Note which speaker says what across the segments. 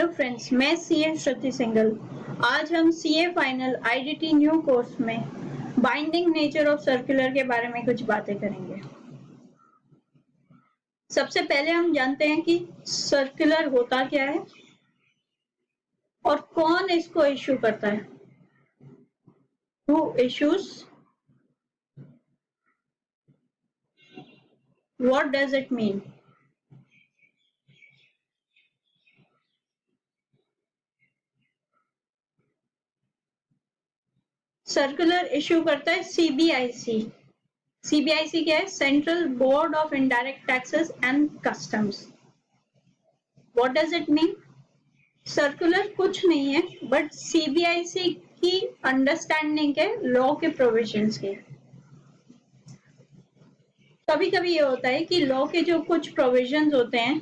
Speaker 1: Hello friends, मैं CA श्रुति सिंघल। आज हम CA final IDT new course में बाइंडिंग नेचर ऑफ सर्कुलर के बारे में कुछ बातें करेंगे। सबसे पहले हम जानते हैं कि सर्कुलर होता क्या है और कौन इसको इश्यू करता है। Who issues? What does it mean? Circular issue करता है सीबीआईसी। सीबीआईसी क्या है? Central board of indirect taxes and customs. What does it mean? Circular कुछ नहीं है बट सीबीआईसी की अंडरस्टैंडिंग है लॉ के प्रोविजंस के। कभी कभी ये होता है कि लॉ के जो कुछ प्रोविजंस होते हैं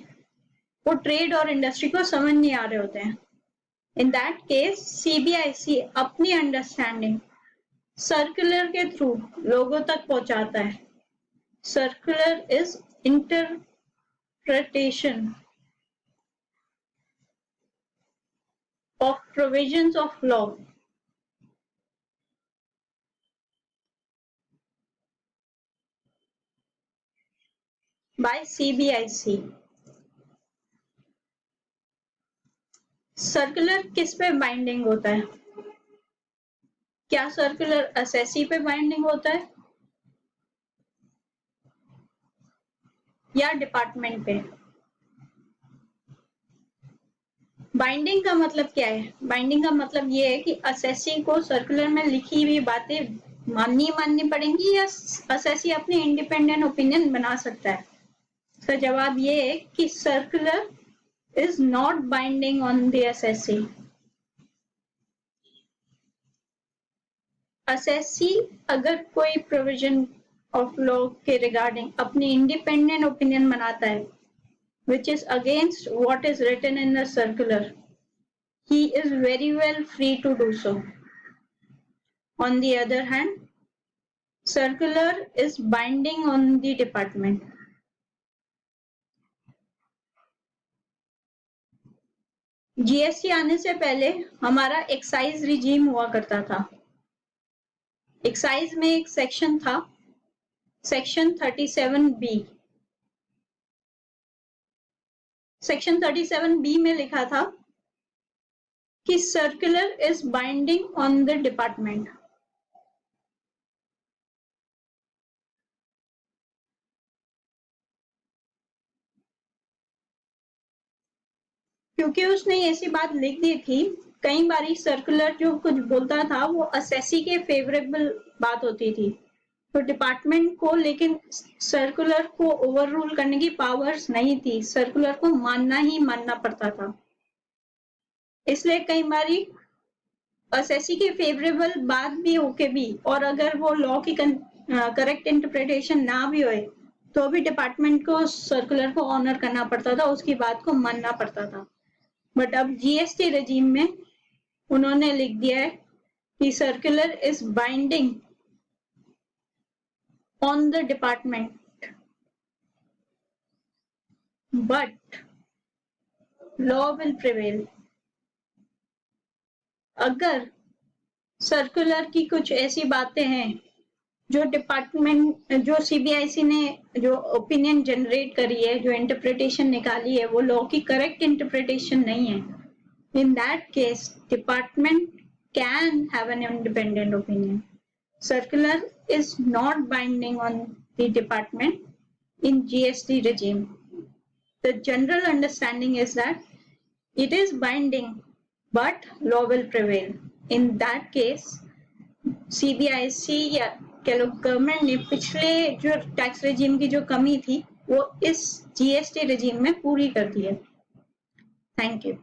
Speaker 1: वो ट्रेड और इंडस्ट्री को समझ नहीं आ रहे होते हैं। इन दैट केस सीबीआईसी अपनी अंडरस्टैंडिंग सर्कुलर के थ्रू लोगों तक पहुंचाता है। Circular is interpretation of provisions of law. By CBIC. Circular किस पे बाइंडिंग होता है? क्या सर्कुलर असेसी पे बाइंडिंग होता है या डिपार्टमेंट पे? बाइंडिंग का मतलब क्या है? बाइंडिंग का मतलब ये है कि असेसी को सर्कुलर में लिखी हुई बातें माननी पड़ेंगी या असेसी अपनी इंडिपेंडेंट ओपिनियन बना सकता है। तो जवाब ये है कि circular is not binding on the assessee. Assessee अगर कोई प्रोविजन ऑफ लॉ के रिगार्डिंग अपनी इंडिपेंडेंट ओपिनियन बनाता है which is against what is written in the circular, he is very well free to do so. On the other hand, circular is binding on the department. GST आने से पहले हमारा excise regime हुआ करता था। Excise में एक section था, सेक्शन 37B। सेक्शन 37B में लिखा था कि circular is binding on the department. क्योंकि उसने ऐसी बात लिख दी थी, कई बारी सर्कुलर जो कुछ बोलता था वो असेसी के फेवरेबल बात होती थी, तो डिपार्टमेंट को लेकिन सर्कुलर को ओवररूल करने की पावर्स नहीं थी। सर्कुलर को मानना ही मानना पड़ता था। इसलिए कई बारी असेसी के फेवरेबल बात भी होके भी और अगर वो लॉ की करेक्ट इंटरप्रिटेशन ना भी होए तो भी डिपार्टमेंट को सर्कुलर को ऑनर करना पड़ता था, उसकी बात को मानना पड़ता था। बट अब जीएसटी रेजिम में उन्होंने लिख दिया है कि circular is binding on the department, but law will prevail. अगर सर्कुलर की कुछ ऐसी बातें हैं जो डिपार्टमेंट, जो सीबीआईसी ने जो ओपिनियन जनरेट करी है, जो इंटरप्रिटेशन निकाली है, वो लॉ की करेक्ट इंटरप्रिटेशन नहीं है, in that case department can have an independent opinion. Circular is not binding on the department in GST regime. The general understanding is that it is binding, but law will prevail. In that case, CBIC या government ने पिछले जो tax regime की जो कमी थी वो इस GST रेजिम में पूरी कर दी है। Thank you.